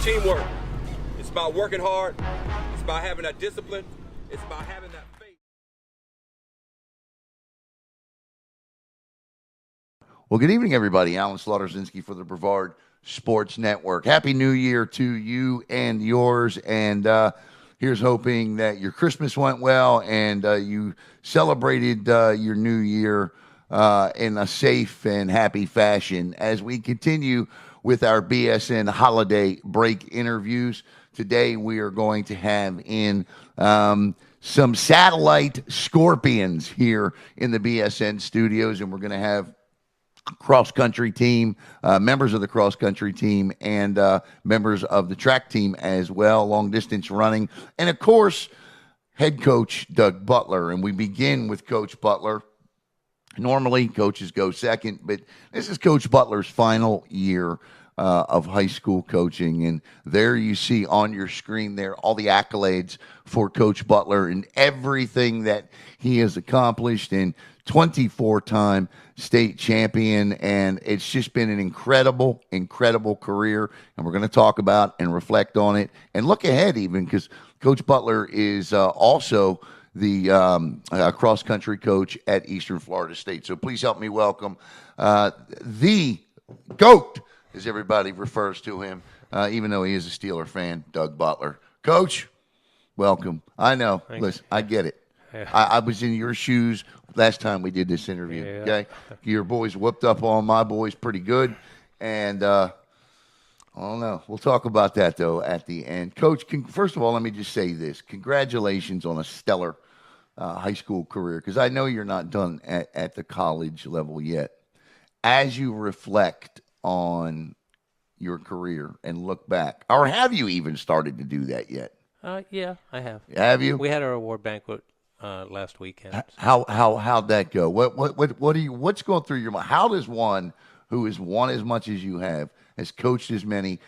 Teamwork. It's about working hard. It's about having that discipline. It's about having that faith. Well, good evening, everybody. Alan Slaughterzinski for the Brevard Sports Network. Happy New Year to you and yours. And here's hoping that your Christmas went well and you celebrated your New Year in a safe and happy fashion as we continue with our BSN holiday break interviews. Today we are going to have in some satellite Scorpions here in the BSN studios, and we're going to have cross-country team, members of the cross-country team, and members of the track team as well, long-distance running, and, of course, head coach Doug Butler. And we begin with Coach Butler. Normally, coaches go second, but this is Coach Butler's final year of high school coaching. And there you see on your screen there all the accolades for Coach Butler and everything that he has accomplished, and 24-time state champion. And it's just been an incredible, incredible career. And we're going to talk about and reflect on it and look ahead even, because Coach Butler is also the cross-country coach at Eastern Florida State. So please help me welcome the GOAT, as everybody refers to him, even though he is a Steeler fan, Doug Butler. Coach, welcome. I know. Thanks. Listen, I get it. Yeah. I was in your shoes last time we did this interview, okay? Your boys whooped up on my boys pretty good, and I don't know. We'll talk about that, though, at the end. Coach, first of all, let me just say this. Congratulations on a stellar high school career, because I know you're not done at the college level yet. As you reflect on your career and look back, or have you even started to do that yet? Yeah, I have. Have you? We had our award banquet last weekend. How'd that go? What's going through your mind? How does one who has won as much as you have, has coached as many,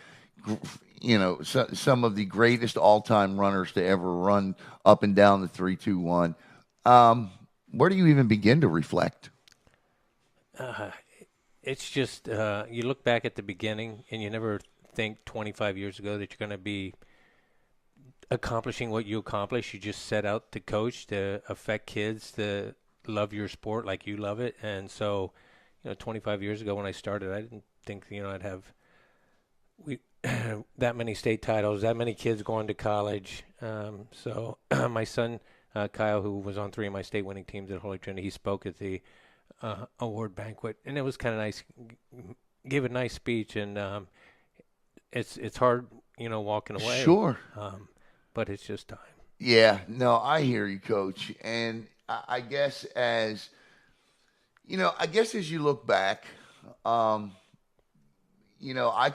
some of the greatest all-time runners to ever run up and down the 3-2-1, where do you even begin to reflect? It's just you look back at the beginning, and you never think 25 years ago that you're going to be accomplishing what you accomplished. You just set out to coach, to affect kids, to love your sport like you love it. And so, 25 years ago when I started, I didn't think, I'd have that many state titles, that many kids going to college. So my son, Kyle, who was on 3 of my state winning teams at Holy Trinity, he spoke at the award banquet, and it was kind of nice. Gave a nice speech, and it's hard, walking away. Sure. But it's just time. Yeah, no, I hear you, Coach. And I guess as you look back, I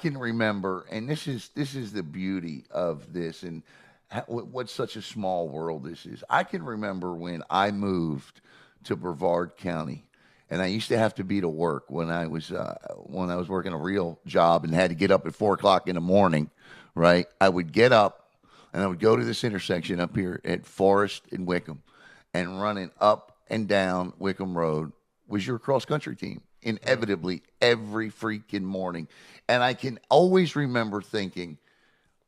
can remember, and this is the beauty of this, and what such a small world this is. I can remember when I moved to Brevard County, and I used to have to be to work when I was working a real job and had to get up at 4:00 in the morning. Right, I would get up and I would go to this intersection up here at Forest and Wickham, and running up and down Wickham Road was your cross-country team, inevitably, every freaking morning. And I can always remember thinking,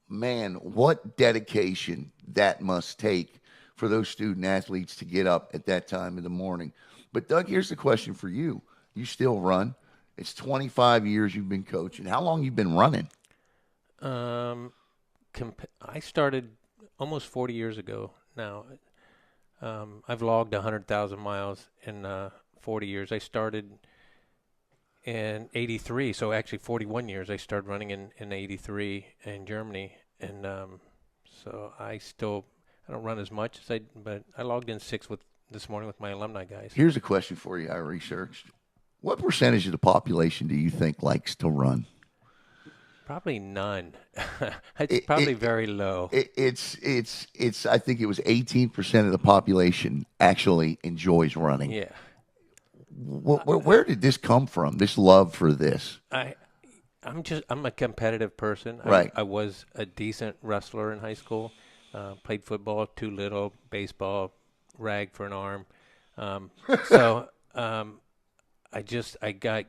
man, what dedication that must take for those student athletes to get up at that time in the morning. But, Doug, here's the question for you. You still run. It's 25 years you've been coaching. How long you been running? I started almost 40 years ago now. I've logged 100,000 miles in 40 years. I started in 83, so actually 41 years. I started running in 83 in Germany, and so I don't run as much as but I logged in 6 this morning with my alumni guys. Here's a question for you I researched. What percentage of the population do you think likes to run? Probably none. It's probably very low. It's. I think it was 18% of the population actually enjoys running. Yeah. Where did this come from? This love for this? I'm a competitive person. Right. I was a decent wrestler in high school. Played football, too little, baseball, rag for an arm. So I got,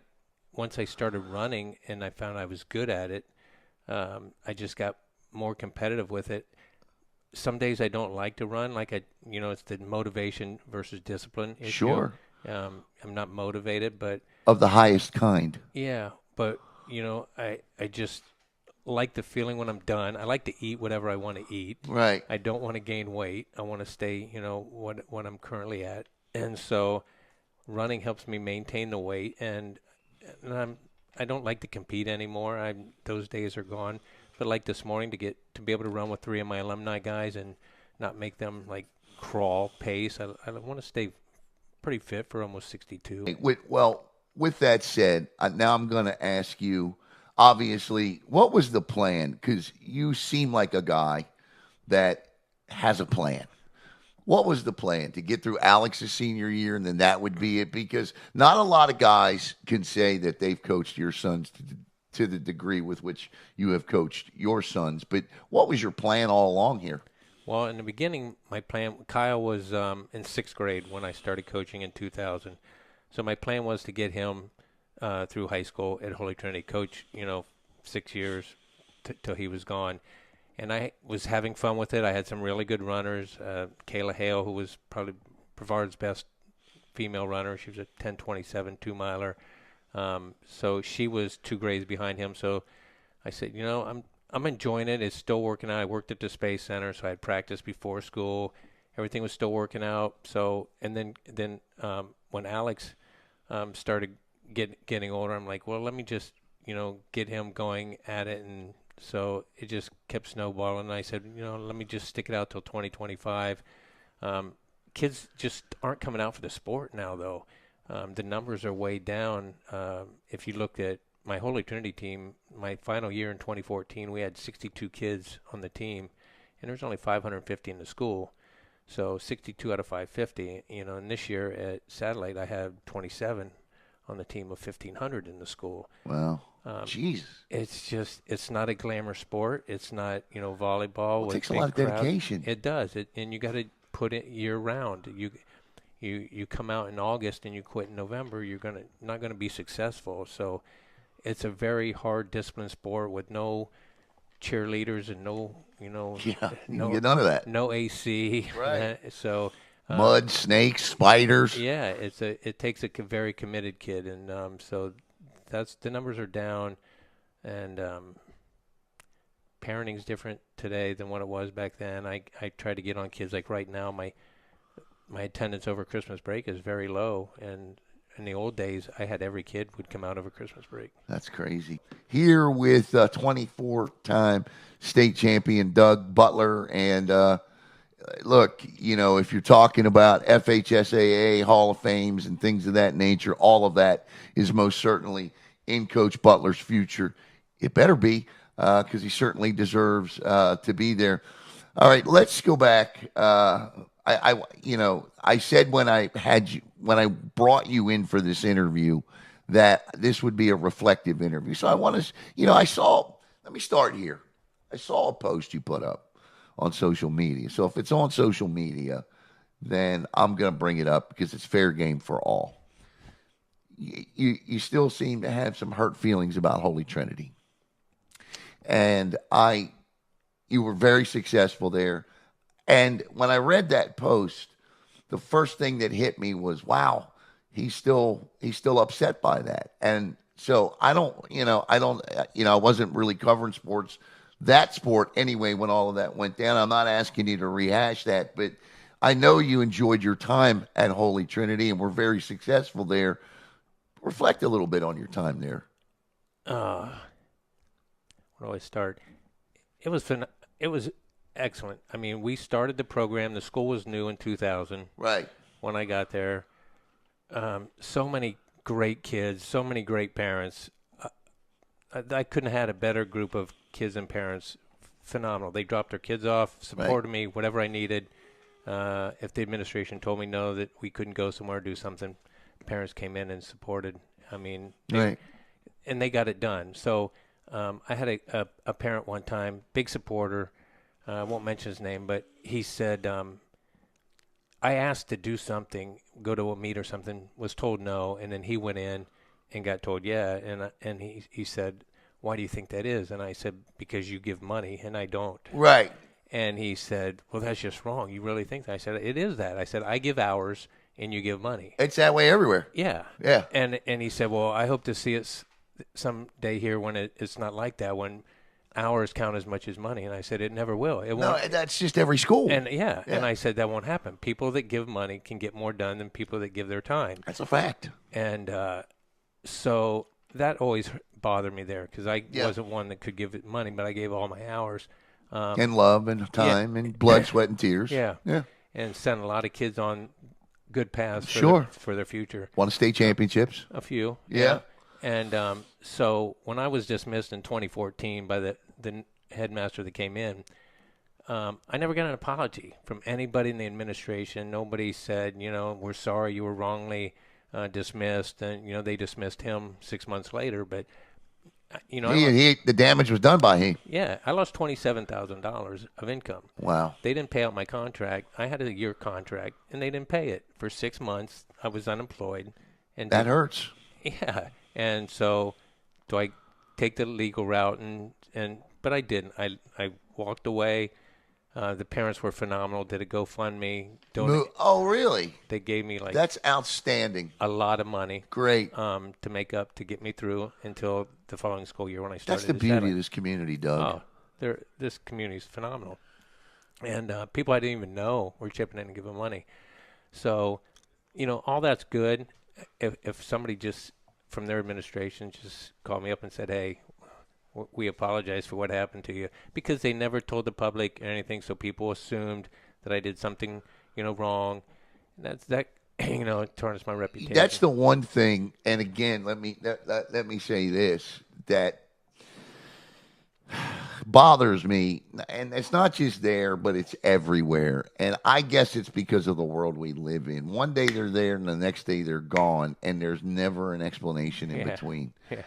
once I started running and I found I was good at it, I just got more competitive with it. Some days I don't like to run, it's the motivation versus discipline issue. Sure. I'm not motivated, but Of the highest kind. yeah, but I just like the feeling when I'm done. I like to eat whatever I want to eat. Right. I don't want to gain weight. I want to stay, what I'm currently at. And so running helps me maintain the weight, and I don't like to compete anymore. Those days are gone. But like this morning to be able to run with 3 of my alumni guys and not make them like crawl pace. I want to stay pretty fit for almost 62. With that said, now I'm going to ask you, obviously, what was the plan? Because you seem like a guy that has a plan. What was the plan? To get through Alex's senior year, and then that would be it? Because not a lot of guys can say that they've coached your sons to the degree with which you have coached your sons. But what was your plan all along here? Well, in the beginning, my plan, Kyle was in 6th grade when I started coaching in 2000. So my plan was to get him through high school at Holy Trinity, coach, 6 years till he was gone. And I was having fun with it. I had some really good runners. Kayla Hale, who was probably Brevard's best female runner. She was a 10:27 2-miler. So she was 2 grades behind him. So I said, I'm enjoying it. It's still working out. I worked at the Space Center, so I had practice before school. Everything was still working out. So, and then when Alex started getting older, I'm like, well, let me just, get him going at it. And so it just kept snowballing. And I said, let me just stick it out till 2025. Kids just aren't coming out for the sport now, though. The numbers are way down. If you looked at my Holy Trinity team, my final year in 2014, we had 62 kids on the team, and there's only 550 in the school. So 62 out of 550, and this year at Satellite, I have 27 on the team of 1,500 in the school. Wow. Jesus. It's not a glamour sport. It's not, volleyball. It takes a lot of dedication. It does. And you got to put it year round. You come out in August and you quit in November, you're not gonna be successful. So it's a very hard discipline sport with no cheerleaders and no none of that. No AC. Right. So mud, snakes, spiders. Yeah, it takes a very committed kid, and so the numbers are down, and parenting's different today than what it was back then. I try to get on kids. Like right now, my attendance over Christmas break is very low, and in the old days, I had every kid would come out over Christmas break. That's crazy. Here with 24-time state champion Doug Butler, and look, if you're talking about FHSAA Hall of Fames and things of that nature, all of that is most certainly in Coach Butler's future. It better be, because he certainly deserves to be there. All right, let's go back. I said when I brought you in for this interview that this would be a reflective interview. So I want to, let me start here. I saw a post you put up on social media. So if it's on social media, then I'm going to bring it up because it's fair game for all. You still seem to have some hurt feelings about Holy Trinity. And you were very successful there. And when I read that post, the first thing that hit me was, wow, he's still upset by that. And so I wasn't really covering that sport anyway, when all of that went down. I'm not asking you to rehash that, but I know you enjoyed your time at Holy Trinity and were very successful there. Reflect a little bit on your time there. Where do I start? It was excellent. I mean, we started the program. The school was new in 2000. Right. When I got there, so many great kids, so many great parents. I couldn't have had a better group of kids and parents. Phenomenal. They dropped their kids off, supported me, whatever I needed. If the administration told me no, that we couldn't go somewhere, do something, parents came in and supported. I mean, and they got it done. So I had a parent one time, big supporter. I won't mention his name, but he said, I asked to do something, go to a meet or something, was told no, and then he went in and got told yeah, and he said, why do you think that is? And I said, because you give money and I don't. Right. And he said, well, that's just wrong. You really think that? I said, it is that. I said, I give hours and you give money. It's that way everywhere. Yeah. Yeah. And he said, well, I hope to see it someday here when it's not like that, when hours count as much as money. And I said, it never will. It won't. No, that's just every school. And and I said, that won't happen. People that give money can get more done than people that give their time. That's a fact. And so that always bothered me there, because I wasn't one that could give it money, but I gave all my hours. And love and time and blood, sweat, and tears. Yeah. Yeah. And sent a lot of kids on good paths for their future. Won state championships. A few. Yeah. And so when I was dismissed in 2014 by the headmaster that came in, I never got an apology from anybody in the administration. Nobody said, we're sorry you were wrongly dismissed. And, they dismissed him 6 months later. But, the damage was done by him. Yeah. I lost $27,000 of income. Wow. They didn't pay out my contract. I had a year contract, and they didn't pay it. For 6 months, I was unemployed. And that hurts. Yeah. And so do I take the legal route? But I didn't. I walked away. The parents were phenomenal. Did a GoFundMe. Oh, really? They gave me that's outstanding. A lot of money. Great. To make up, to get me through until the following school year when I started. That's the beauty of this community, Doug. Oh, this community is phenomenal. And people I didn't even know were chipping in and giving money. So, all that's good. If somebody just from their administration just called me up and said, hey, we apologize for what happened to you, because they never told the public or anything, so people assumed that I did something, wrong. That tarnished my reputation. That's the one thing, and again, let me say this, that bothers me, and it's not just there, but it's everywhere. And I guess it's because of the world we live in. One day they're there, and the next day they're gone, and there's never an explanation in between. Yeah.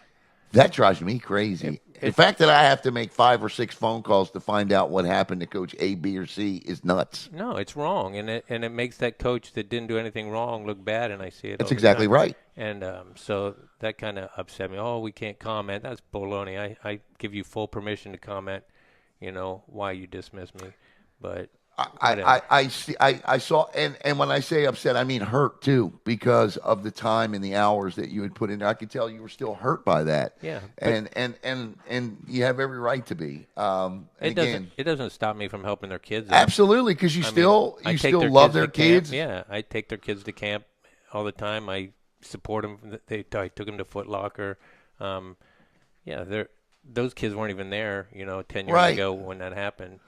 That drives me crazy. The fact that I have to make 5 or 6 phone calls to find out what happened to Coach A, B, or C is nuts. No, it's wrong, and it makes that coach that didn't do anything wrong look bad, and I see it. That's all the exactly time. right. And so that kind of upset me. Oh, we can't comment. That's baloney. I give you full permission to comment, why you dismiss me. But I saw, and when I say upset, I mean hurt too, because of the time and the hours that you had put in there. I could tell you were still hurt by that. Yeah. And you have every right to be. It doesn't stop me from helping their kids. Absolutely, because you still love their kids. Yeah, I take their kids to camp all the time. I support them. I took them to Foot Locker. Those kids weren't even there, 10 years ago when that happened.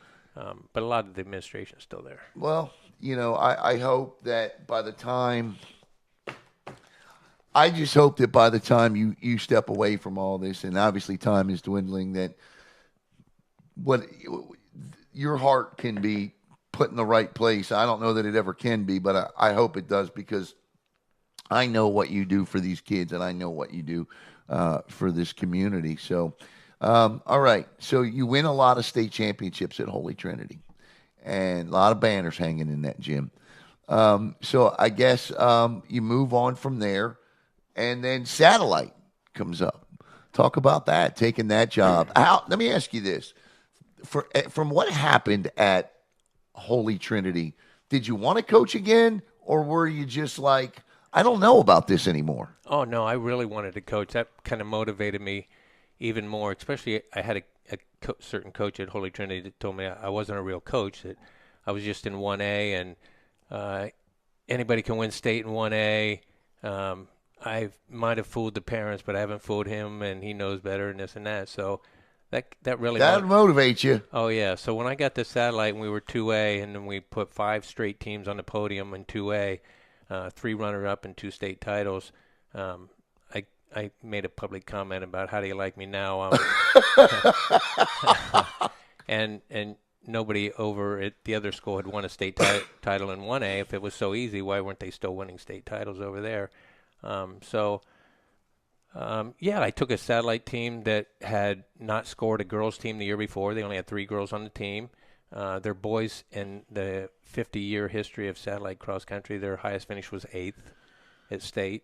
But a lot of the administration is still there. Well, I hope that by the time – I just hope that by the time you step away from all this, and obviously time is dwindling, that what your heart can be put in the right place. I don't know that it ever can be, but I hope it does, because I know what you do for these kids, and I know what you do for this community. So – all right, so you win a lot of state championships at Holy Trinity, and a lot of banners hanging in that gym. So I guess you move on from there, and then Satellite comes up. Talk about that, taking that job. Let me ask you this. From what happened at Holy Trinity, did you want to coach again, or were you just like, I don't know about this anymore? Oh, no, I really wanted to coach. That kind of motivated me even more, especially I had a certain coach at Holy Trinity that told me I wasn't a real coach, that I was just in 1A, and anybody can win state in 1A. I might have fooled the parents, but I haven't fooled him, and he knows better, and this and that. So that really motivates you. Oh, yeah. So when I got the Satellite and we were 2A, and then we put 5 straight teams on the podium in 2A, 3 runner-up and 2 state titles, I made a public comment about how do you like me now, and nobody over at the other school had won a state title in 1A. If it was so easy, why weren't they still winning state titles over there? Yeah, I took a satellite team that had not scored a girls' team the year before. They only had 3 girls on the team. Their boys, in the 50-year history of satellite cross country, their highest finish was 8th at state.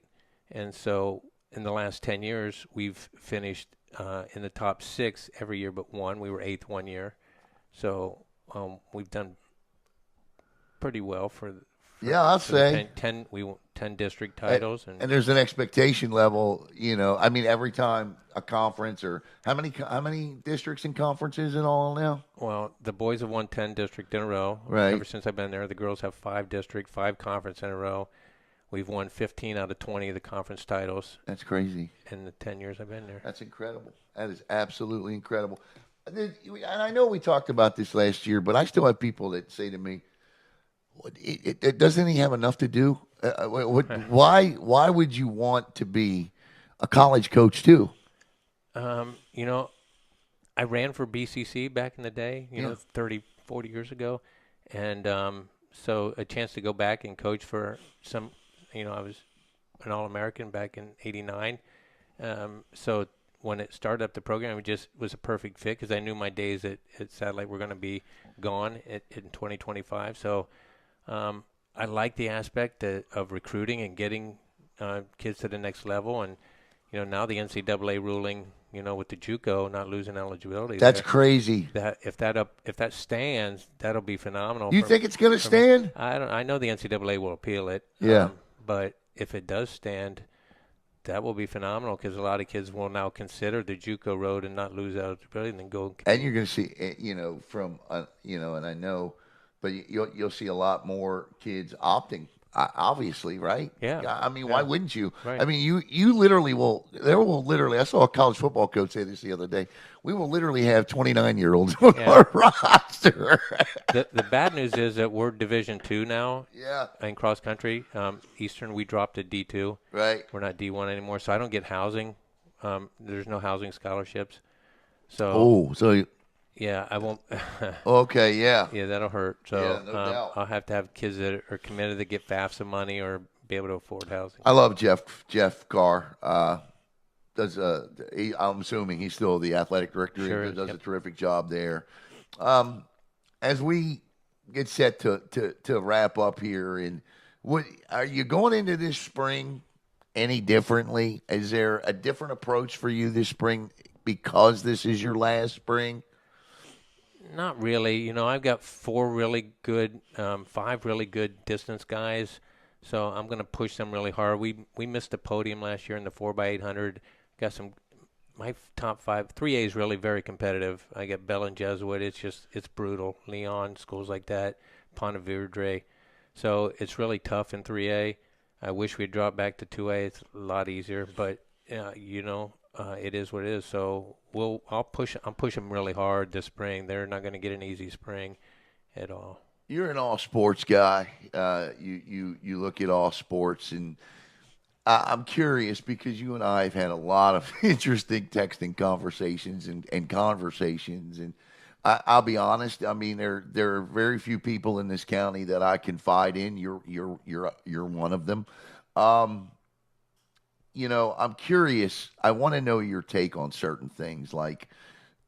And so in the last 10 years, we've finished in the top 6 every year but one. We were 8th one year. So we've done pretty well for yeah, I'll say 10 we won 10 district titles, and there's an expectation level. I mean, every time a conference, or how many districts and conferences in all now? Well, the boys have won 10 district in a row. Right. Ever since I've been there, the girls have 5 district, 5 conference in a row. We've won 15 out of 20 of the conference titles. That's crazy. In the 10 years I've been there. That's incredible. That is absolutely incredible. And I know we talked about this last year, but I still have people that say to me, doesn't he have enough to do? Why would you want to be a college coach too? I ran for BCC back in the day, 30, 40 years ago. And so a chance to go back and coach for some, I was an All-American back in '89. So when it started up the program, it just was a perfect fit because I knew my days at Satellite were going to be gone in 2025. So I like the aspect of recruiting and getting kids to the next level. And, now the NCAA ruling, with the JUCO not losing eligibility. That's crazy. If that stands, that'll be phenomenal. You think it's going to stand? I know the NCAA will appeal it. Yeah. But if it does stand, that will be phenomenal because a lot of kids will now consider the JUCO road and not lose eligibility and then go. And you're going to see, from and I know, but you'll see a lot more kids opting. Obviously, right? Yeah. I mean, why wouldn't you? Right. I mean, you literally will. There will literally. I saw a college football coach say this the other day. We will literally have 29-year-olds on our roster. The bad news is that we're Division II now. Yeah. In cross country, Eastern we dropped to D2. Right. We're not D1 anymore, so I don't get housing. There's no housing scholarships. So. Yeah, I won't. Okay, yeah. Yeah, that'll hurt. So yeah, no doubt. I'll have to have kids that are committed to get FAFSA money or be able to afford housing. I love Jeff Carr. I'm assuming he's still the athletic director. Sure, He does a terrific job there. As we get set to wrap up here, and are you going into this spring any differently? Is there a different approach for you this spring because this is your last spring? Not really. I've got 5 really good distance guys, so I'm going to push them really hard. We missed the podium last year in the 4x800. Got my top 5. 3A is really very competitive. I got Bell and Jesuit. It's brutal. Leon, schools like that, Ponte Vedra. So it's really tough in 3A. I wish we'd drop back to 2A. It's a lot easier, but it is what it is. So I'm pushing really hard this spring. They're not going to get an easy spring at all. You're an all sports guy. You look at all sports, and I'm curious because you and I have had a lot of interesting texting conversations and conversations. And I'll be honest. I mean, there are very few people in this county that I confide in. You're one of them. I'm curious. I want to know your take on certain things, like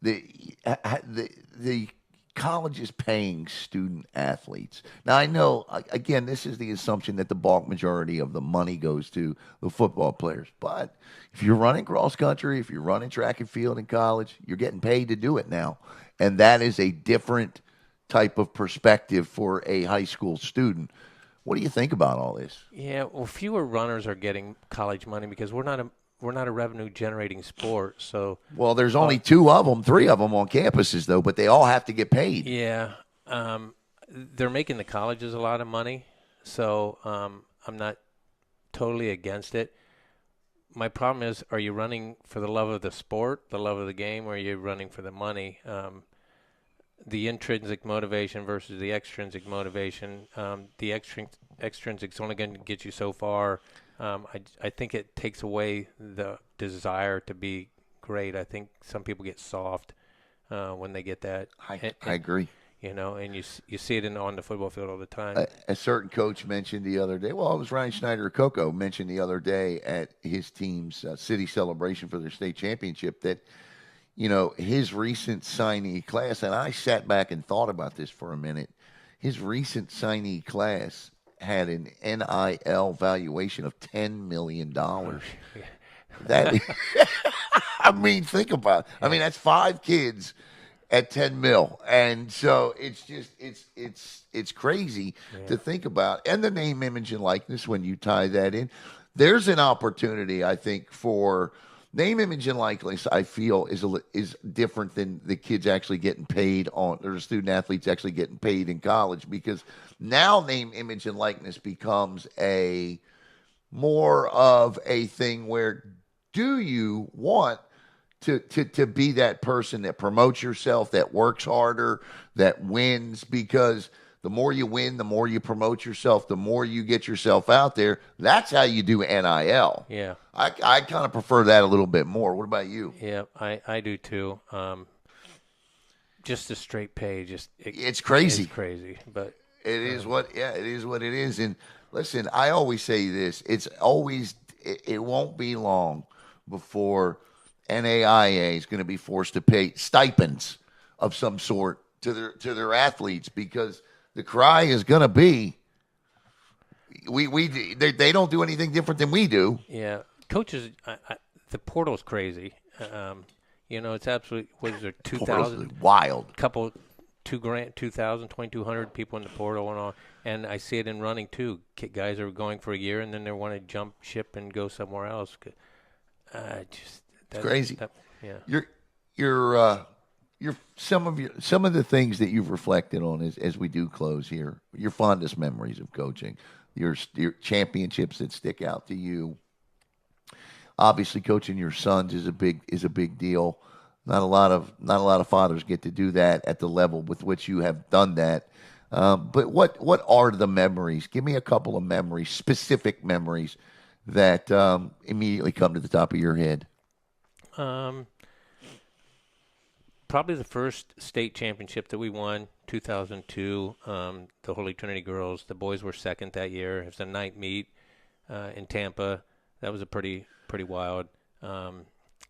the college is paying student athletes. Now, I know, again, this is the assumption that the bulk majority of the money goes to the football players. But if you're running cross country, if you're running track and field in college, you're getting paid to do it now. And that is a different type of perspective for a high school student. What do you think about all this? Yeah, well, fewer runners are getting college money because we're not a revenue generating sport. So there's only 3 of them on campuses though, but they all have to get paid. Yeah, they're making the colleges a lot of money, so I'm not totally against it. My problem is, are you running for the love of the sport, the love of the game, or are you running for the money? The intrinsic motivation versus the extrinsic motivation. The extrinsic's only going to get you so far. I think it takes away the desire to be great. I think some people get soft when they get that. I agree. You know, and you see it on the football field all the time. A certain coach mentioned the other day, well, it was Ryan Schneider Coco mentioned the other day at his team's city celebration for their state championship that, you know, his recent signee class, and I sat back and thought about this for a minute, his recent signee class had an NIL valuation of $10 million. That, I mean, think about it. I mean, that's 5 kids at 10 mil. And so it's just, it's crazy to think about. And the name, image, and likeness, when you tie that in, there's an opportunity, I think, for name, image, and likeness, I feel, is different than the kids actually getting paid or the student athletes actually getting paid in college, because now name, image, and likeness becomes a more of a thing where do you want to be that person that promotes yourself, that works harder, that wins? Because the more you win, the more you promote yourself, the more you get yourself out there. That's how you do NIL. Yeah. I kind of prefer that a little bit more. What about you? Yeah, I do too. Just a straight pay, it's crazy. It's crazy, but it is what it is. And listen, I always say this: it won't be long before NAIA is going to be forced to pay stipends of some sort to their athletes, because the cry is going to be, they don't do anything different than we do. Yeah, coaches, the portal's crazy. You know, it's absolutely, what is there, 2,000? Wild. Couple, $2,000, 2,200 people in the portal and all. And I see it in running too. Guys are going for a year and then they want to jump ship and go somewhere else. It's crazy. Yeah. Your some of the things that you've reflected on as we do close here, your fondest memories of coaching, your championships that stick out to you. Obviously, coaching your sons is a big deal. Not a lot of fathers get to do that at the level with which you have done that. But what are the memories? Give me a couple of memories, specific memories that immediately come to the top of your head. Probably the first state championship that we won, 2002, the Holy Trinity girls. The boys were second that year. It was a night meet in Tampa. That was a pretty wild.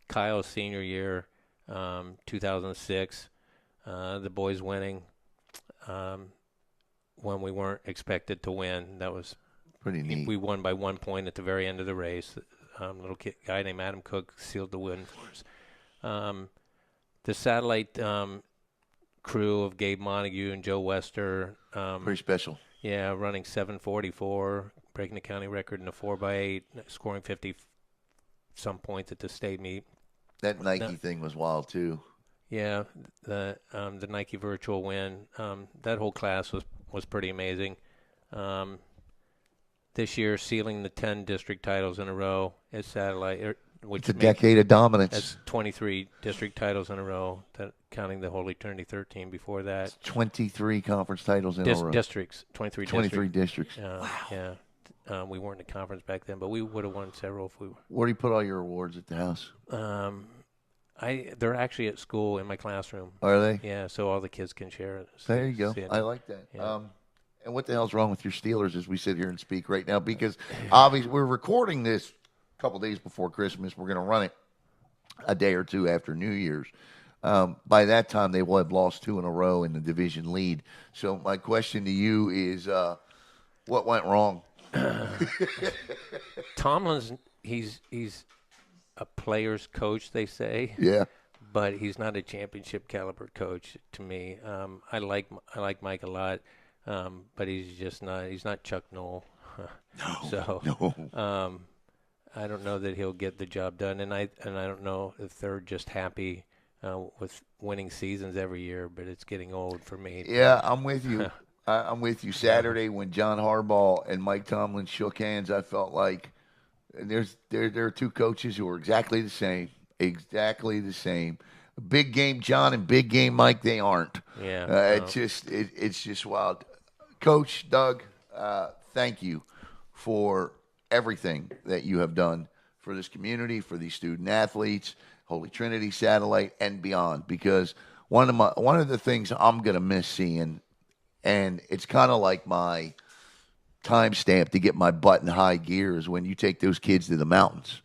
Kyle's senior year, 2006, the boys winning when we weren't expected to win. That was pretty neat. We won by 1 point at the very end of the race. Little guy named Adam Cook sealed the win for us. The satellite crew of Gabe Montague and Joe Wester. Pretty special. Yeah, running 7:44, breaking the county record in a 4x8, scoring 50-some points at the state meet. That Nike thing was wild too. Yeah, the Nike virtual win. That whole class was pretty amazing. This year, sealing the 10 district titles in a row as satellite, which it's a decade of dominance. That's 23 district titles in a row, counting the Holy Trinity 13 before that. It's 23 conference titles in a row. Districts, 23 districts. Wow. Yeah. We weren't in the conference back then, but we would have won several if we were. Where do you put all your awards at the house? They're actually at school in my classroom. Are they? Yeah, so all the kids can share it. There you go. I like that. Yeah. And what the hell's wrong with your Steelers as we sit here and speak right now? Because obviously we're recording this a couple days before Christmas. We're going to run it a day or two after New Year's. By that time, they will have lost 2 in a row in the division lead. So my question to you is, what went wrong? Tomlin's he's a player's coach, they say. Yeah. But he's not a championship caliber coach to me. I like Mike a lot, but he's not Chuck Noll. No. I don't know that he'll get the job done, and I don't know if they're just happy with winning seasons every year. But it's getting old for me. Yeah, I'm with you. I'm with you. Saturday when John Harbaugh and Mike Tomlin shook hands, I felt like there are 2 coaches who are exactly the same. Exactly the same. Big game John and big game Mike, they aren't. Yeah. It's just wild. Coach Doug, thank you for everything that you have done for this community, for these student athletes, Holy Trinity Satellite, and beyond. Because one of the things I'm gonna miss seeing, and it's kind of like my timestamp to get my butt in high gear, is when you take those kids to the mountains.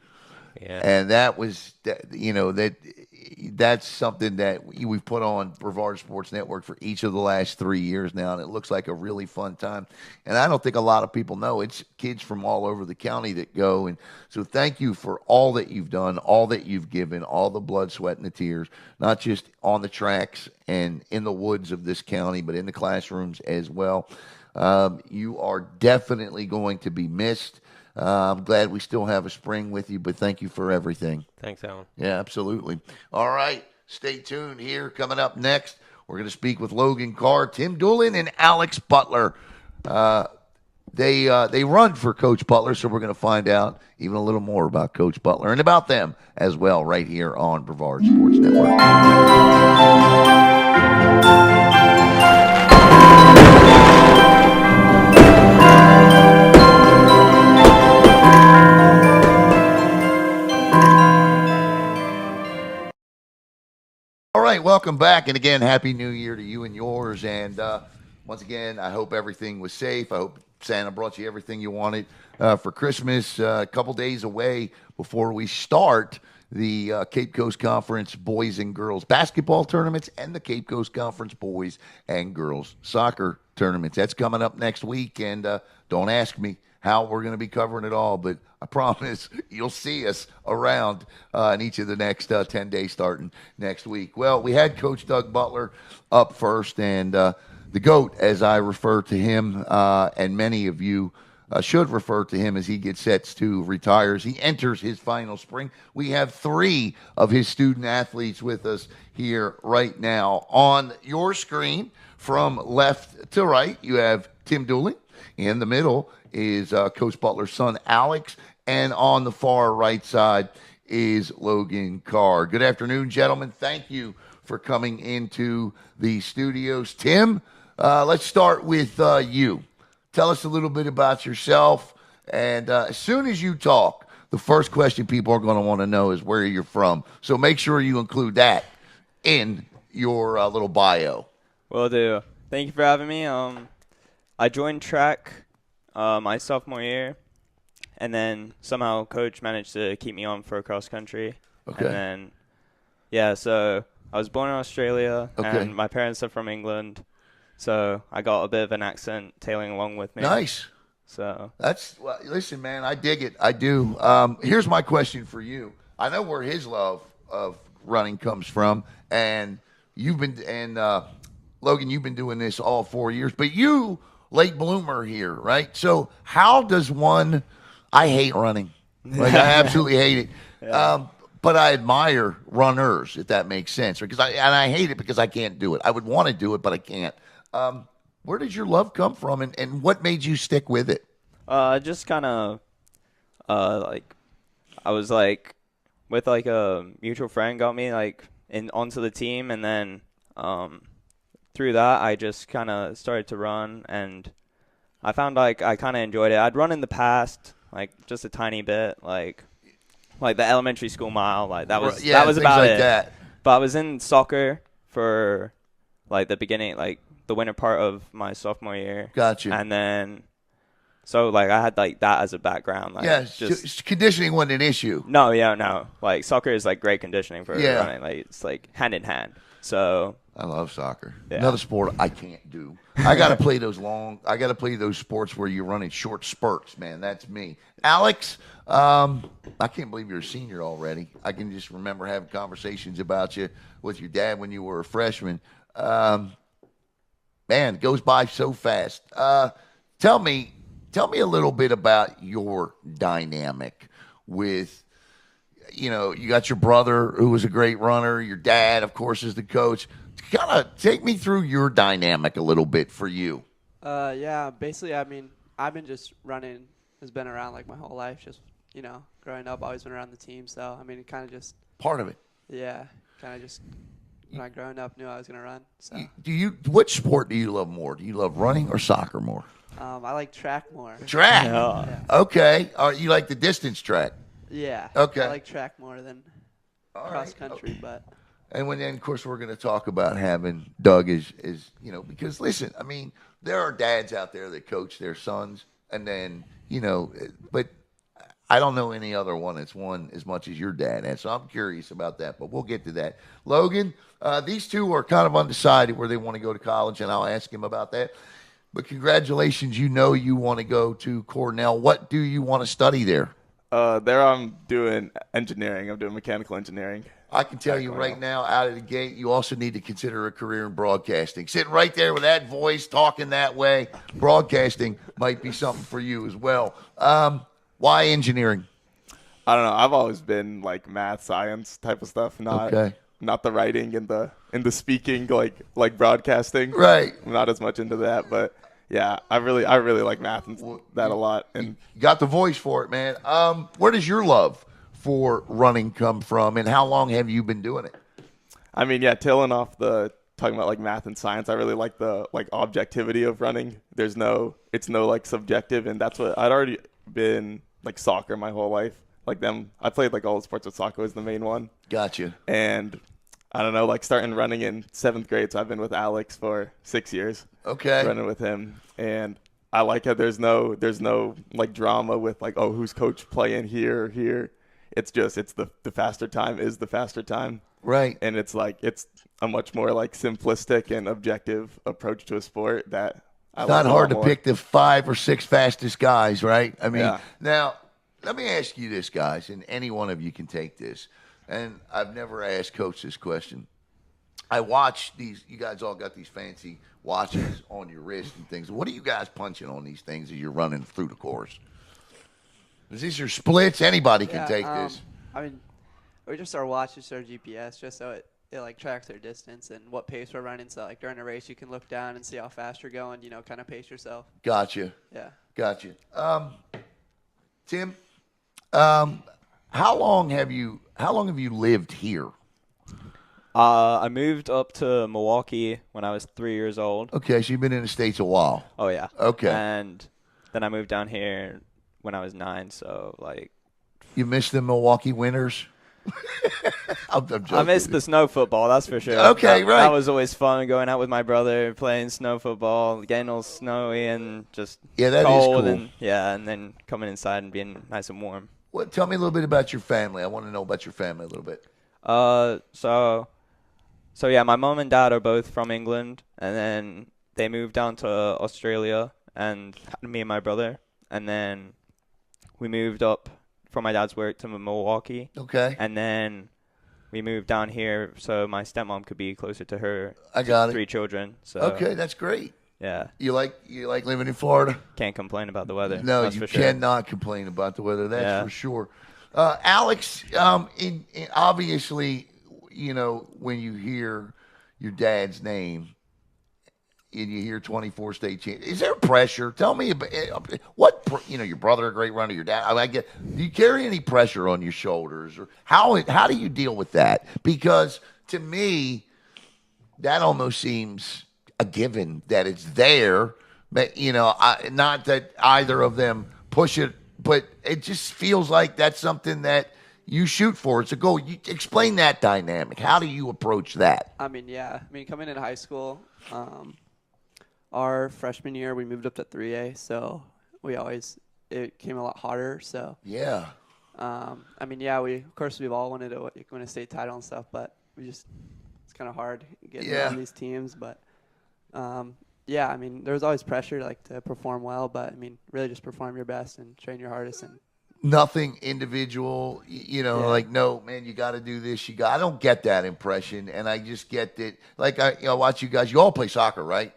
Yeah. And that was, that's something that we've put on Brevard Sports Network for each of the last 3 years now, and it looks like a really fun time. And I don't think a lot of people know it's kids from all over the county that go. And so thank you for all that you've done, all that you've given, all the blood, sweat, and the tears, not just on the tracks and in the woods of this county, but in the classrooms as well. You are definitely going to be missed. I'm glad we still have a spring with you, but thank you for everything. Thanks, Alan. Yeah, absolutely. All right, stay tuned here. Coming up next, we're going to speak with Logan Carr, Tim Doolan, and Alex Butler. They run for Coach Butler, so we're going to find out even a little more about Coach Butler and about them as well right here on Brevard Sports Network. All right, welcome back. And again, Happy New Year to you and yours. And once again, I hope everything was safe. I hope Santa brought you everything you wanted for Christmas. A couple days away before we start the Cape Coast Conference boys and girls basketball tournaments and the Cape Coast Conference boys and girls soccer tournaments. That's coming up next week. And don't ask me how we're going to be covering it all, but I promise you'll see us around in each of the next 10 days starting next week. Well, we had Coach Doug Butler up first, and the GOAT, as I refer to him, and many of you should refer to him as he gets set to retire. He enters his final spring. We have 3 of his student athletes with us here right now. On your screen, from left to right, you have Tim Doolan. In the middle is Coach Butler's son, Alex. And on the far right side is Logan Carr. Good afternoon, gentlemen. Thank you for coming into the studios. Tim, let's start with you. Tell us a little bit about yourself. And as soon as you talk, the first question people are going to want to know is where you're from. So make sure you include that in your little bio. Will do. Thank you for having me. I joined track my sophomore year, and then somehow Coach managed to keep me on for cross country. Okay. And then, yeah, so I was born in Australia, Okay. and my parents are from England, so I got a bit of an accent tailing along with me. Nice. So Well, listen, man, I dig it. I do. Here's my question for you. I know where his love of running comes from, and Logan, you've been doing this all 4 years, but you late bloomer here, right? So how does one? I hate running. Like, I absolutely hate it. Yeah. But I admire runners, if that makes sense. Because I hate it because I can't do it. I would want to do it, but I can't. Where did your love come from, and what made you stick with it? Just kind of, like, I was like, with like a mutual friend got me like onto the team, and then through that I just kind of started to run, and I found like I kind of enjoyed it. I'd run in the past, like just a tiny bit, like the elementary school mile, like that was about like it. That. But I was in soccer for like the beginning, like the winter part of my sophomore year. Gotcha. And then, so like I had like that as a background. Like, Yeah, just conditioning wasn't an issue. no. Like soccer is like great conditioning for Yeah. running. Like it's like hand in hand. So I love soccer. Yeah. Another sport I can't do. I got to play those sports where you run in short spurts, man. That's me. Alex, I can't believe you're a senior already. I can just remember having conversations about you with your dad when you were a freshman. Man, it goes by so fast. Tell me a little bit about your dynamic with, you got your brother who was a great runner. Your dad, of course, is the coach. Kind of take me through your dynamic a little bit for you. Yeah, basically, I mean, I've been just running, has been around like my whole life, just, growing up, always been around the team. So, I mean, it kind of just, Part of it. yeah, kind of just, when I growing up, knew I was going to run. So, What sport do you love more? Do you love running or soccer more? I like track more. Track. Yeah. Okay. You like the distance track? Yeah. Okay. I like track more than cross country, but. And then, of course, we're going to talk about having Doug is because listen, I mean, there are dads out there that coach their sons, and then but I don't know any other one that's won as much as your dad has. So I'm curious about that, but we'll get to that. Logan, these two are kind of undecided where they want to go to college, and I'll ask him about that. But congratulations, you want to go to Cornell. What do you want to study there? There I'm doing engineering. I'm doing mechanical engineering. I can tell you right now, out of the gate, you also need to consider a career in broadcasting. Sitting right there with that voice, talking that way, broadcasting might be something for you as well. Why engineering? I don't know. I've always been like math, science type of stuff, not the writing and the speaking like broadcasting. Right. I'm not as much into that, but yeah, I really like math and that a lot. And you got the voice for it, man. Where does your love for running come from, and how long have you been doing it? I mean, yeah, tailing off the talking about like math and science, I really like the like objectivity of running. It's no like subjective, and that's what I'd already been like soccer my whole life. Like them, I played like all the sports, but soccer was the main one. Gotcha. And I don't know, like starting running in 7th grade, so I've been with Alex for 6 years. Okay. Running with him, and I like how there's no like drama with like, oh, who's coach playing here or here. It's the faster time is the faster time. Right. And it's a much more like simplistic and objective approach to a sport that I it's like not hard to more. pick the 5 or 6 fastest guys, right? I mean, Yeah. Now, let me ask you this, guys, and any one of you can take this. And I've never asked Coach this question. I watch these, you guys all got these fancy watches on your wrist and things. What are you guys punching on these things as you're running through the course? Is these your splits? Anybody can take this. I mean, we just our watch, just our GPS, just so it like tracks our distance and what pace we're running. So like during a race, you can look down and see how fast you're going. Kind of pace yourself. Gotcha. Yeah. Gotcha. Tim, how long have you lived here? I moved up to Milwaukee when I was 3 years old. Okay, so you've been in the States a while. Oh, yeah. Okay. And then I moved down here when I was 9, so, like... You miss the Milwaukee winters? I'm joking. I missed the snow football, that's for sure. Okay, right. That was always fun, going out with my brother, playing snow football, getting all snowy and just that is cold. cool. And then coming inside and being nice and warm. Well, tell me a little bit about your family. I want to know about your family a little bit. So yeah, my mom and dad are both from England, and then they moved down to Australia, and me and my brother, and then we moved up from my dad's work to Milwaukee. Okay. And then we moved down here so my stepmom could be closer to her. I got it. 3 children. So okay, that's great. Yeah. You like living in Florida? Can't complain about the weather. No, that's you for sure. cannot complain about the weather. That's for sure. Alex, in obviously, when you hear your dad's name and you hear 24 state champion, is there pressure? Tell me about your brother, a great runner, your dad. Do you carry any pressure on your shoulders, or how do you deal with that? Because to me, that almost seems a given that it's there, but not that either of them push it, but it just feels like that's something that you shoot for. It's a goal. You explain that dynamic. How do you approach that? I mean, coming into high school, our freshman year we moved up to 3A, so it came a lot harder. So yeah, we've all wanted to win a state title and stuff, but it's kind of hard getting on these teams. But there's always pressure to perform well, but really just perform your best and train your hardest. And nothing individual, no, man, you got to do this. I don't get that impression, and I just get that. I watch you guys. You all play soccer, right?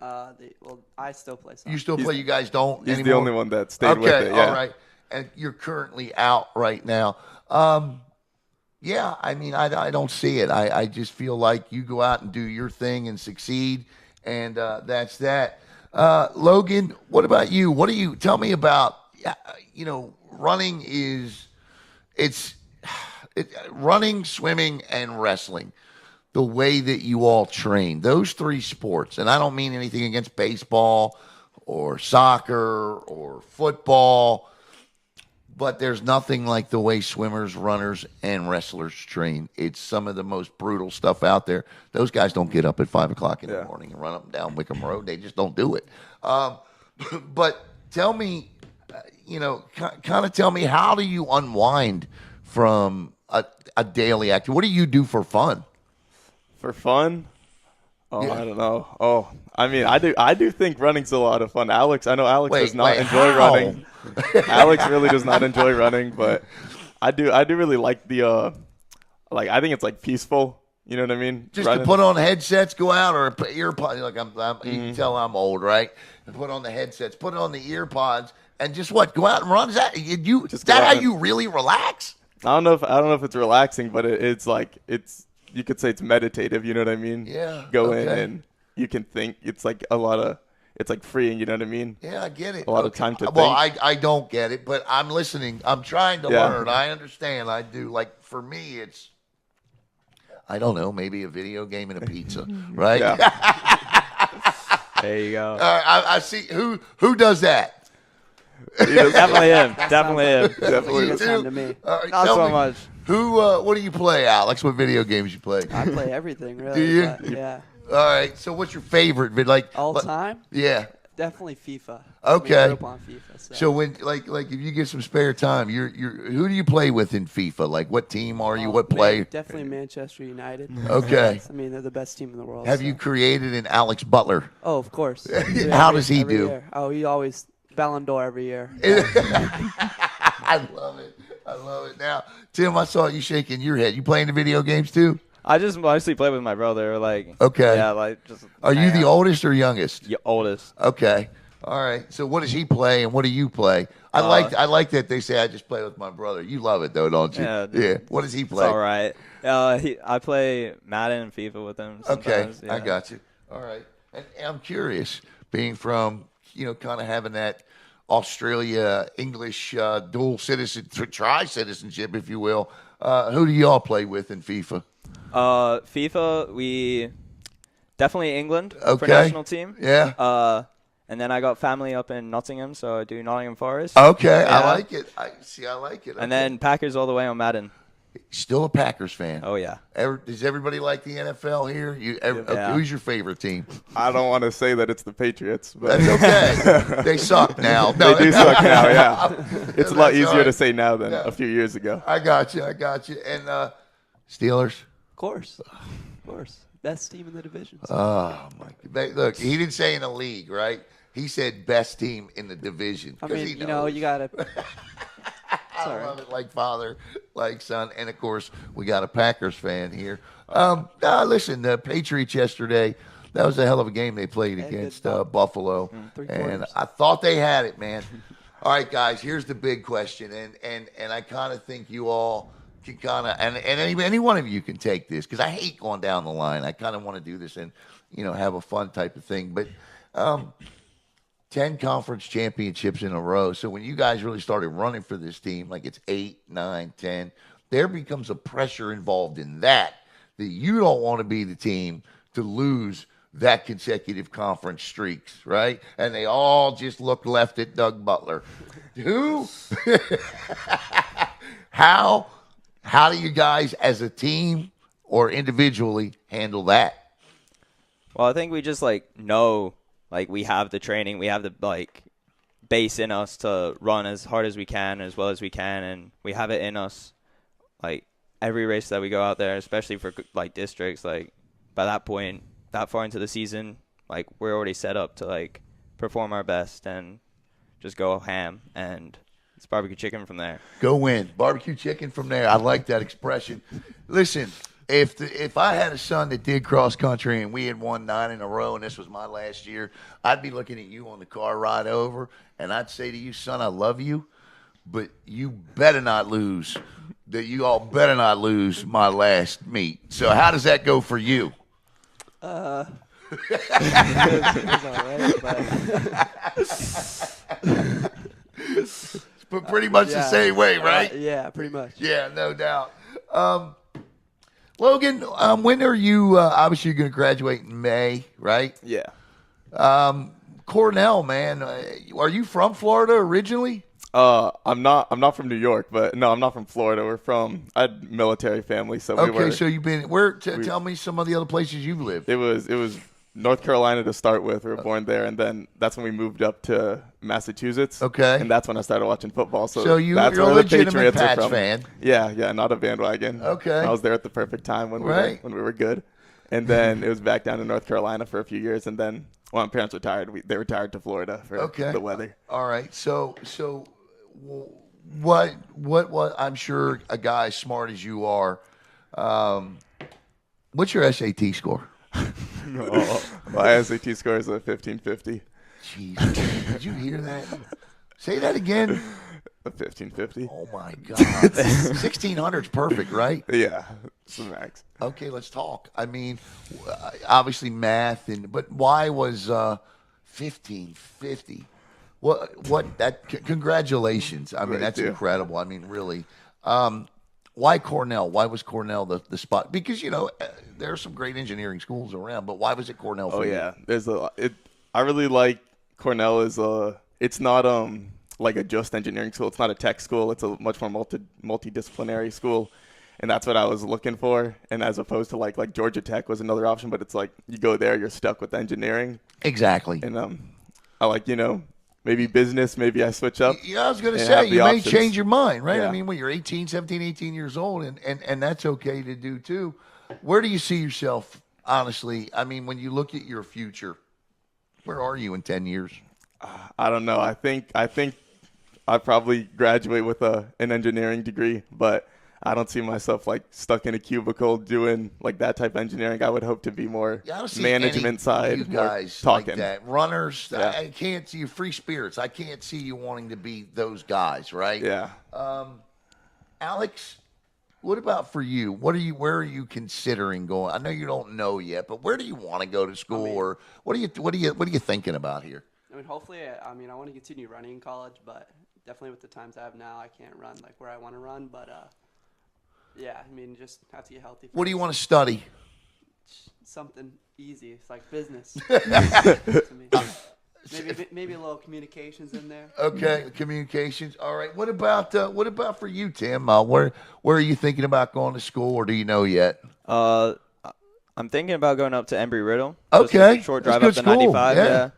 I still play soccer. You still play? You guys don't He's anymore? the only one that stayed with it. Yeah. All right. And you're currently out right now. I don't see it. I just feel like you go out and do your thing and succeed, and that's that. Logan, what about you? Tell me about, running running, swimming, and wrestling. The way that you all train, those 3 sports, and I don't mean anything against baseball or soccer or football, but there's nothing like the way swimmers, runners, and wrestlers train. It's some of the most brutal stuff out there. Those guys don't get up at 5 o'clock in the morning and run up and down Wickham Road. They just don't do it. But tell me, kind of tell me, how do you unwind from a daily activity? What do you do for fun? For fun? Oh, Yeah. I don't know. Oh, I mean, I do think running's a lot of fun. I know Alex does not enjoy how? running. Alex really does not enjoy running, but I do really like the I think it's like peaceful. You know what I mean? Just running. to put on headsets, go out, or ear pods. Like you can tell I'm old, right? And put on the headsets, put on the ear pods, and just go out and run. Is that how you really relax? I don't know if it's relaxing, but it's you could say it's meditative. You know what I mean? Yeah. Go in and you can think. It's like it's like freeing. You know what I mean? Yeah, I get it. A lot of time to think. Well, I don't get it, but I'm listening. I'm trying to learn. I understand. I do. Like, for me, it's, I don't know, maybe a video game and a pizza, right? Yeah. There you go. I see. Who does that? Definitely him. Definitely him. Definitely. You Time do? to me. Not Not so much. What do you play, Alex? What video games you play? I play everything, really. Do you? But, yeah. All right. So, what's your favorite vid? All time? Yeah. Definitely FIFA. Okay. I grew up on FIFA. So when like if you get some spare time, you're who do you play with in FIFA? Like, what team are you? What player? Definitely Manchester United. Okay. I mean, they're the best team in the world. Have so. you created an Alex Butler? Oh, of course. How does he every do? Year. Oh, he always Ballon d'Or every year. I love it. I love it. Now, Tim, I saw you shaking your head. You playing the video games too? I just mostly play with my brother. Okay. Yeah, just. Are you the oldest or youngest? Oldest? Okay. All right. So what does he play and what do you play? I like that they say I just play with my brother. You love it though, don't you? Yeah. Yeah. What does he It's play? all right. I play Madden and FIFA with him. Okay. Sometimes, yeah. I got you. All right. And I'm curious, being from, kind of having that Australia English dual tri-citizenship, if you will. Who do y'all play with in FIFA? FIFA, we definitely England for Okay. national team. Yeah. And then I got family up in Nottingham, so I do Nottingham Forest. Okay. Yeah. I like it. I like it. And then Packers all the way on Madden. Still a Packers fan. Oh yeah. Does everybody like the NFL here? Yeah. Who's your favorite team? I don't want to say that it's the Patriots, but That's okay. They suck now. they do suck now. Yeah, it's a lot That's easier all right. to say now than Yeah. a few years ago. I got you. And Steelers? Of course. Best team in the division. Oh, my. Look, he didn't say in the league, right? He said best team in the division. I 'cause mean, he you know, knows. you got to. I love it, like father, like son. And, of course, we got a Packers fan here. Listen, the Patriots yesterday, that was a hell of a game they played Yeah, against good Buffalo. 3 And quarters. I thought they had it, man. All right, guys, here's the big question. And I kind of think you all can kind of, and any one of you can take this, because I hate going down the line. I kind of want to do this and, have a fun type of thing. But 10 conference championships in a row. So when you guys really started running for this team, like it's 8, 9, 10, there becomes a pressure involved in that you don't want to be the team to lose that consecutive conference streaks, right? And they all just look left at Doug Butler. Who? How do you guys as a team or individually handle that? Well, I think we just know we have the training, we have the base in us to run as hard as we can, as well as we can, and we have it in us. Every race that we go out there, especially for districts, by that point, that far into the season, we're already set up to perform our best and just go ham, and it's barbecue chicken from there. Go win. Barbecue chicken from there. I like that expression. Listen, if I had a son that did cross country and we had won 9 in a row and this was my last year, I'd be looking at you on the car ride over and I'd say to you, son, I love you, but you better not lose. That you all better not lose my last meet. So how does that go for you? It's all right, But pretty much the same way, right? yeah, pretty much. Yeah, no doubt. Logan, when are you obviously you're going to graduate in May, right? Yeah. Cornell, man. Are you from Florida originally? I'm not from New York, but no, I'm not from Florida. I had military family, so Okay, so you've been where? Tell me some of the other places you've lived. It was North Carolina to start with. We were born there, and then that's when we moved up to Massachusetts. Okay. And that's when I started watching football. So you're a legitimate Pats fan. Yeah, not a bandwagon. Okay. I was there at the perfect time when we were good. And then it was back down to North Carolina for a few years, and then when my parents retired, they retired to Florida for the weather. All right. So what I'm sure a guy as smart as you are, what's your SAT score? My SAT score is a 1550. Jeez, did you hear that? Say that again. A 1550. Oh my God, 1600's perfect, right? Yeah, it's the max. Okay, let's talk. I mean, obviously math, but why was 1550? What that? Congratulations! I mean, that's incredible. I mean, really. Why Cornell? Why was Cornell the spot? Because there are some great engineering schools around, but why was it Cornell for you? Oh yeah, I really like Cornell. It's not like a just engineering school. It's not a tech school. It's a much more multidisciplinary school, and that's what I was looking for. And as opposed to like Georgia Tech was another option, but it's like you go there, you're stuck with engineering. Exactly. And I like maybe business, maybe I switch up. Yeah, I was going to say, you may change your mind, right? Yeah. I mean, when you're 17, 18 years old, and that's okay to do too. Where do you see yourself, honestly? I mean, when you look at your future, where are you in 10 years? I don't know. I think I'd probably graduate with an engineering degree, but I don't see myself like stuck in a cubicle doing like that type of engineering. I would hope to be more management side. You guys talking. like that. Runners, Yeah. I can't see you, free spirits. I can't see you wanting to be those guys, right? Yeah. Alex, what about for you? Where are you considering going? I know you don't know yet, but where do you want to go to school, or what are you thinking about here? I mean, hopefully, I want to continue running in college, but definitely with the times I have now, I can't run like where I want to run. But yeah, I mean, just have to get healthy. What do you want to study? Something easy. It's like business. Maybe a little communications in there. Okay, communications. All right. What about for you, Tim? Where are you thinking about going to school, or do you know yet? I'm thinking about going up to Embry-Riddle. Okay, short that's drive up good to 95. school. Yeah.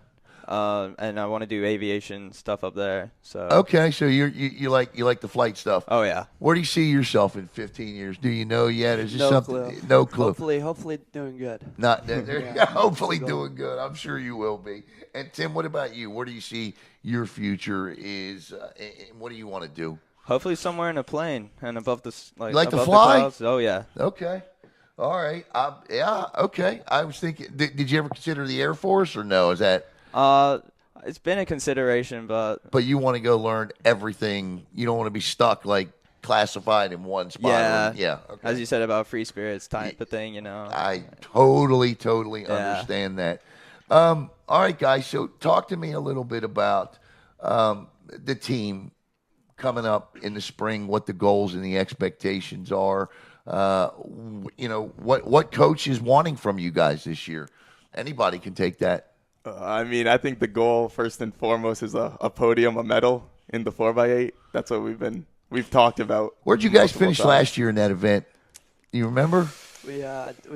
And I want to do aviation stuff up there. So okay, so you like the flight stuff. Oh yeah. Where do you see yourself in 15 years? Do you know yet? Is this No something? clue. No clue. Hopefully doing good. Not Yeah. hopefully doing good. I'm sure you will be. And Tim, what about you? Where do you see your future is? And what do you want to do? Hopefully somewhere in a plane and above the You like to above fly? The clouds. Oh yeah. Okay. All right. Yeah. Okay. I was thinking. Did you ever consider the Air Force, or no? Is that? It's been a consideration, but you want to go learn everything. You don't want to be stuck like classified in one spot. yeah, Yeah. Okay. As you said about free spirits type of thing, I totally understand that. All right, guys. So talk to me a little bit about the team coming up in the spring. What the goals and the expectations are. What coach is wanting from you guys this year. Anybody can take that. I think the goal first and foremost is a podium, a medal in the 4x8. That's what we've talked about. Where'd you guys finish last year in that event? You remember? We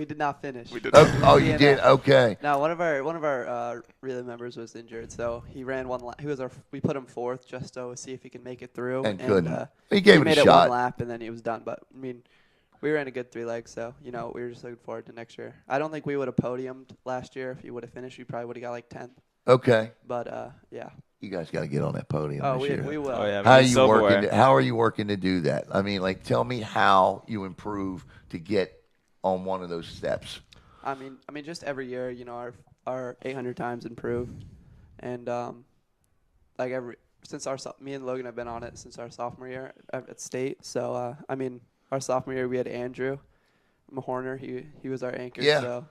did not finish. We did. Oh, you did. Okay. No, one of our relay members was injured, so he ran one lap. We put him fourth just to see if he could make it through. And couldn't. He gave it made a it shot. one lap, and then he was done. But I mean, we ran a good 3 legs, so we were just looking forward to next year. I don't think we would have podiumed last year. If he would have finished, we probably would have got like 10th. Okay. But yeah. You guys got to get on that podium this year. We will. Oh yeah. How are you working to do that? I mean, tell me how you improve to get on one of those steps. I mean, just every year, our 800 times improve, and me and Logan have been on it since our sophomore year at state. So our sophomore year we had Andrew Mahorner. He was our anchor. Yeah. So,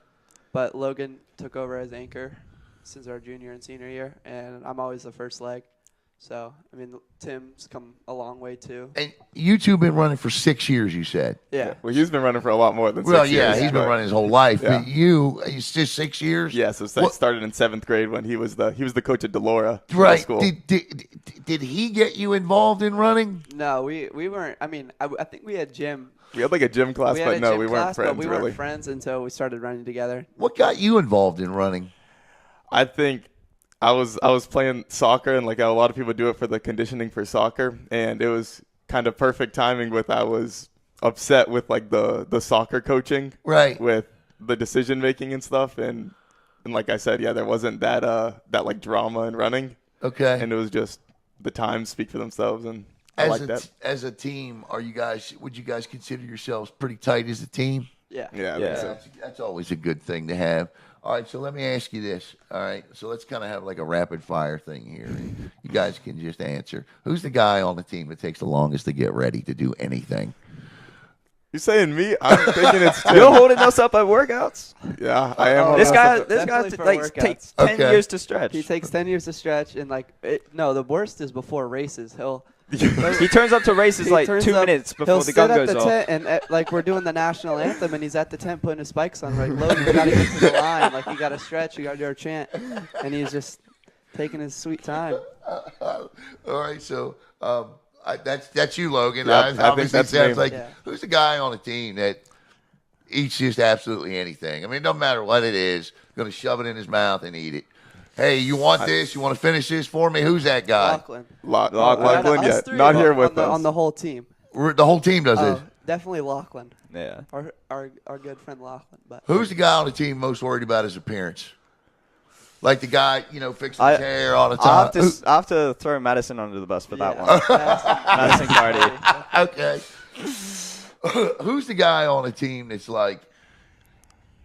but Logan took over as anchor since our junior and senior year, and I'm always the first leg. So, I mean, Tim's come a long way too. And you two been running for 6 years, you said. Yeah. Well, he's been running for a lot more than 6 Well, years. yeah, he's been but- running his whole life. Yeah. But it's just 6 years? Yeah, so I What- started in 7th grade when he was the coach at Delora Middle Right. School. Did he get you involved in running? No, we weren't. I mean, I think we had gym. We had like a gym class, we had but a no, gym we class, weren't friends but we really. weren't friends until we started running together. What got you involved in running? I think I was playing soccer, and like a lot of people do it for the conditioning for soccer, and it was kind of perfect timing with I was upset with like the soccer coaching, Right. with the decision making and stuff, and like I said, yeah, there wasn't that like drama in running, Okay. and it was just the times speak for themselves, and I like that. As a team, would you guys consider yourselves pretty tight as a team? Yeah. Yeah, I Yeah. think so. That's always a good thing to have. All right, so let me ask you this. All right, so let's kind of have like a rapid fire thing here. You guys can just answer. Who's the guy on the team that takes the longest to get ready to do anything? You saying me? I'm thinking it's Tim. You're holding us up at workouts. Yeah, I am. Oh, This guy Definitely for like workouts. takes 10 Okay. years to stretch. He takes 10 years to stretch, and no, the worst is before races. He turns up to races He like turns 2 up- minutes he'll before the gun sit goes at the off. tent and like we're doing the national anthem, and he's at the tent putting his spikes on. Like, Logan, you gotta get to the line. Like, you gotta stretch. You gotta do our chant, and he's just taking his sweet time. All right, so that's you, Logan. Yeah, I think Obviously that's sounds me. like Yeah. who's the guy on the team that eats just absolutely anything? I mean, it doesn't matter what it is, going to shove it in his mouth and eat it. Hey, you want this? You want to finish this for me? Who's that guy? Lachlan. Lachlan, yeah, Us three not on- here with on the, us. on the whole team. The whole team does this. Definitely Lachlan, Yeah. our good friend Lachlan. But Who's the guy on the team most worried about his appearance? Like the guy, fixing his hair all the I'll time. have to throw Madison under the bus for that Yeah. one. Madison Cardi. Okay. Who's the guy on the team that's like,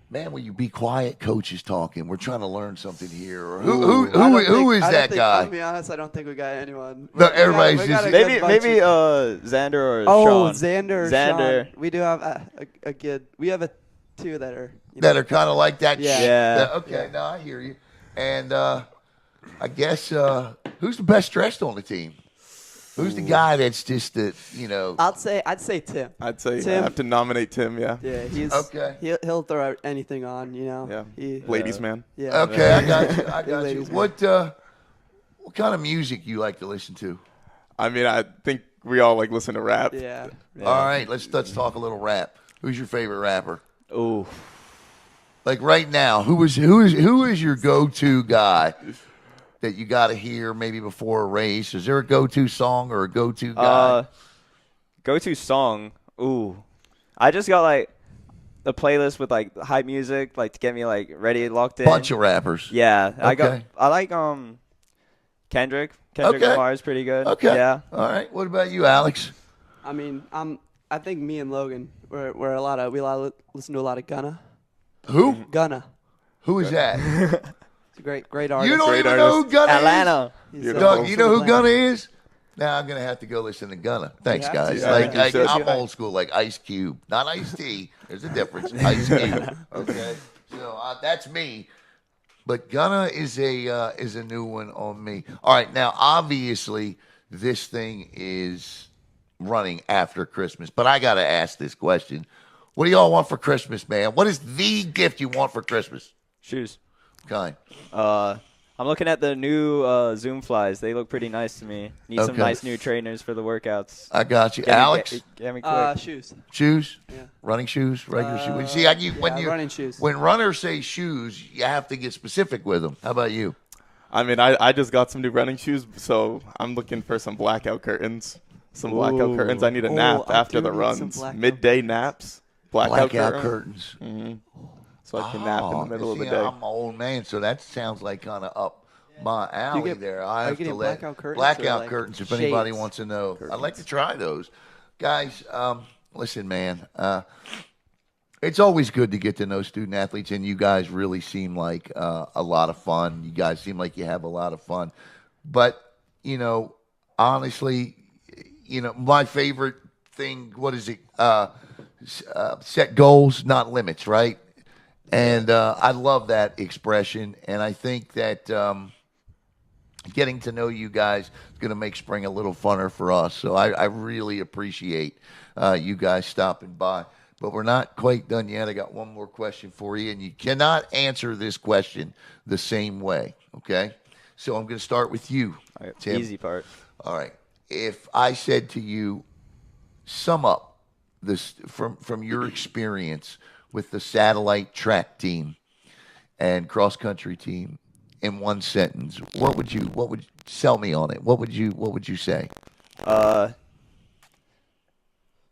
man, will you be quiet? Coach is talking. We're trying to learn something here. Or who is that guy? To be honest, I don't think we got anyone. No, We got- everybody's we got just- a good Maybe bunch of- Xander or Oh, Sean. Xander. Xander. Sean. We do have a good. We have two that are. That are kind of like that. Yeah. Yeah. Okay, no, I hear you. And I guess who's the best dressed on the team? Who's the guy that's just the I'd say Tim. I'd say Tim. I have to nominate Tim. Yeah. Yeah, he's Okay. He'll throw out anything on. Yeah. He, Ladies man. yeah. Okay, I got you. I got you. Ladies, man. What kind of music you like to listen to? I mean, I think we all like listen to rap. Yeah. All right, let's talk a little rap. Who's your favorite rapper? Ooh. Like right now, who is your go-to guy that you got to hear maybe before a race? Is there a go-to song or a go-to guy? Go-to song. Ooh. I just got like a playlist with like hype music, like to get me like ready, locked in. Bunch of rappers. Yeah. Okay. I like Kendrick. Kendrick Okay. Lamar is pretty good. Okay. Yeah. All right. What about you, Alex? I mean, I think me and Logan we listen to a lot of Gunna. Who? Gunna. Who is that? He's a great artist. You don't Great even know who Gunna Atlanta. He's, Beautiful. Doug, you know who from Gunna Atlanta. is? Now I'm gonna have to go listen to Gunna. Thanks, have to. guys. Yeah, like you should. I'm old school, like Ice Cube, not Ice T. There's a difference. Ice Cube. Okay, so that's me. But Gunna is a new one on me. All right, now obviously this thing is running after Christmas, but I gotta ask this question: what do y'all want for Christmas, man? What is the gift you want for Christmas? Shoes. Kind. I'm looking at the new Zoom flies. They look pretty nice to me. Need some Okay. nice new trainers for the workouts. I got you, Get me- Alex. Get me quick. Shoes. Shoes. Yeah. Running shoes, regular shoes. See, Running shoes. when runners say shoes, you have to get specific with them. How about you? I mean, I just got some new running shoes, so I'm looking for some blackout curtains. Some blackout Ooh. curtains. I need a Oh, nap I after do the need some runs. blackout. Midday naps. Blackout, curtains. So I can nap in the middle of the See, day. I'm an old man, so that sounds like kind of up my alley there. I are you have to getting let blackout curtains or, blackout like, curtains if anybody shades? wants to know. I'd like to try those, guys. Listen, man. It's always good to get to know student athletes, and you guys really seem like a lot of fun. You guys seem like you have a lot of fun. But, honestly, my favorite thing, what is it? Set goals, not limits, right? And I love that expression. And I think that getting to know you guys is going to make spring a little funner for us. So I really appreciate you guys stopping by. But we're not quite done yet. I got one more question for you, and you cannot answer this question the same way, okay? So I'm going to start with you, All right, Tim. easy part. All right. If I said to you, sum up this from your experience with the satellite track team and cross country team in one sentence, what would sell me on it? What would you say?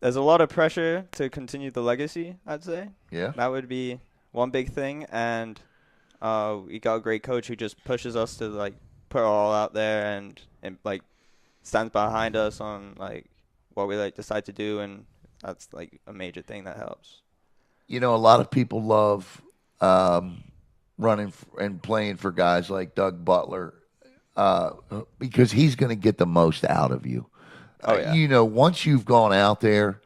There's a lot of pressure to continue the legacy, I'd say. Yeah. That would be one big thing, and we got a great coach who just pushes us to like put it all out there and like stands behind us on like what we like decide to do, and that's like a major thing that helps. You know, a lot of people love running and playing for guys like Doug Butler because he's going to get the most out of you. Oh, yeah. You know, once you've gone out there,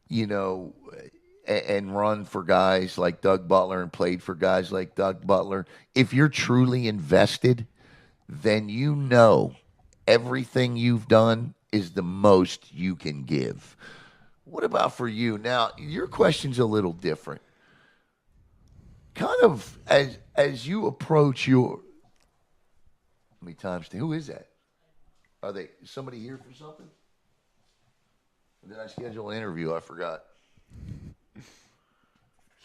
you know, and run for guys like Doug Butler and played for guys like Doug Butler, if you're truly invested, then you know everything you've done is the most you can give. What about for you? Now, your question's a little different. Kind of as you approach your, how many times, who is that? Is somebody here for something? Or did I schedule an interview? I forgot.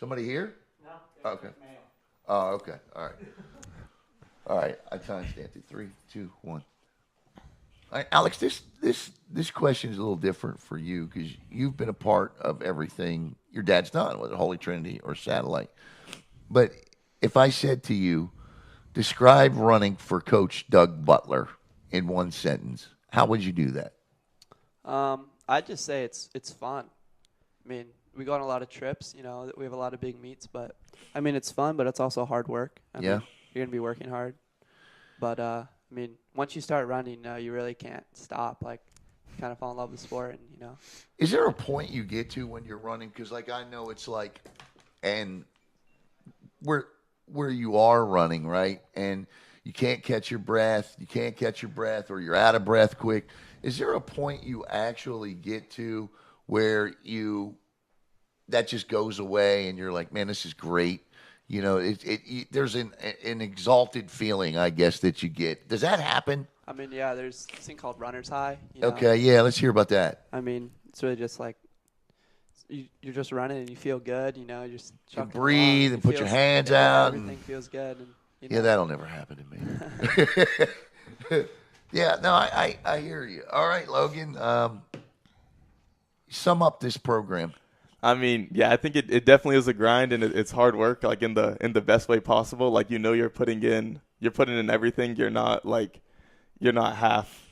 Somebody here? No. Okay. Oh, okay. All right. All right. I timestamped it. 3, 2, 1. All right, Alex, this question is a little different for you because you've been a part of everything your dad's done, whether Holy Trinity or Satellite. But if I said to you, describe running for Coach Doug Butler in one sentence, how would you do that? I'd just say it's fun. I mean, we go on a lot of trips. You know, we have a lot of big meets, but I mean, it's fun, but it's also hard work. I mean, you're gonna be working hard. But I mean, once you start running, you really can't stop. Like, you kind of fall in love with the sport, and you know. Is there a point you get to when you're running? Because like I know it's like, and where you are running, right, and you can't catch your breath, or you're out of breath quick. Is there a point you actually get to where that just goes away and you're like, man, this is great? You know, there's an exalted feeling, I guess, that you get. Does that happen? I mean, yeah, there's this thing called runner's high. You know? Okay, yeah, let's hear about that. I mean, it's really just like you're just running and you feel good. You know, you just you breathe and put your hands out. Everything feels good. And, you know. Yeah, that'll never happen to me. Yeah, no, I hear you. All right, Logan, sum up this program. I mean, yeah, I think it definitely is a grind, and it's hard work, like in the best way possible. Like, you know, you're putting in everything. You're not half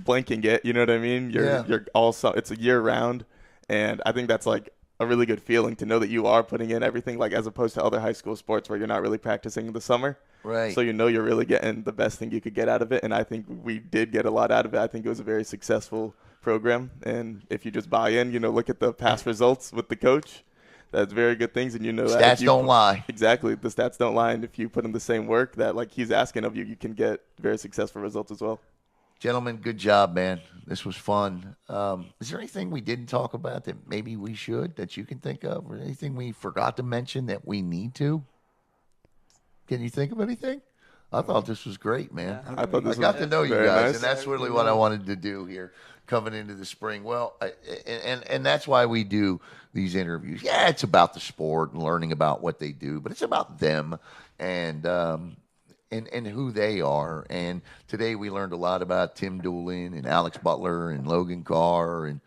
blanking it. You know what I mean? You're also, it's a year round, and I think that's like a really good feeling to know that you are putting in everything, like as opposed to other high school sports where you're not really practicing in the summer. Right. So you know you're really getting the best thing you could get out of it, and I think we did get a lot out of it. I think it was a very successful program, and if you just buy in, you know, look at the past results with the coach, that's very good things, and you know that stats don't lie. Exactly, the stats don't lie, and if you put in the same work that like he's asking of you, you can get very successful results as well. Gentlemen, good job, man. This was fun. Is there anything we didn't talk about that maybe we should, that you can think of, or anything we forgot to mention that we need to? Can you think of anything? I thought this was great, man. I thought this I got to know you guys, nice. and that's really what I wanted to do here coming into the spring. Well, and that's why we do these interviews. Yeah, it's about the sport and learning about what they do, but it's about them and who they are. And today we learned a lot about Tim Doolan and Alex Butler and Logan Carr and,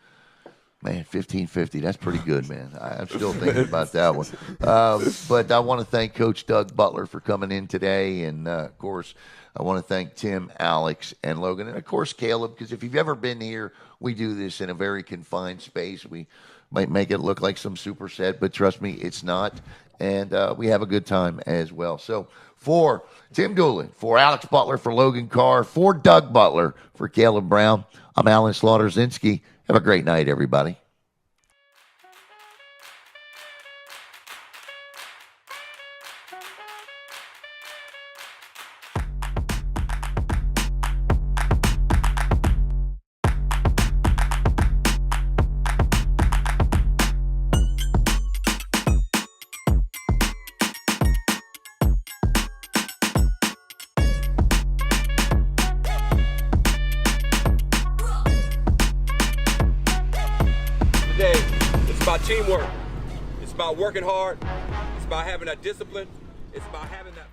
man, 1550. That's pretty good, man. I'm still thinking about that one. But I want to thank Coach Doug Butler for coming in today. And, of course, I want to thank Tim, Alex, and Logan. And, of course, Caleb, because if you've ever been here, we do this in a very confined space. We might make it look like some superset, but trust me, it's not. And we have a good time as well. So for Tim Doolan, for Alex Butler, for Logan Carr, for Doug Butler, for Caleb Brown, I'm Alan Slaughter-Zinski. Have a great night, everybody. teamwork. It's about working hard. It's about having that discipline. It's about having that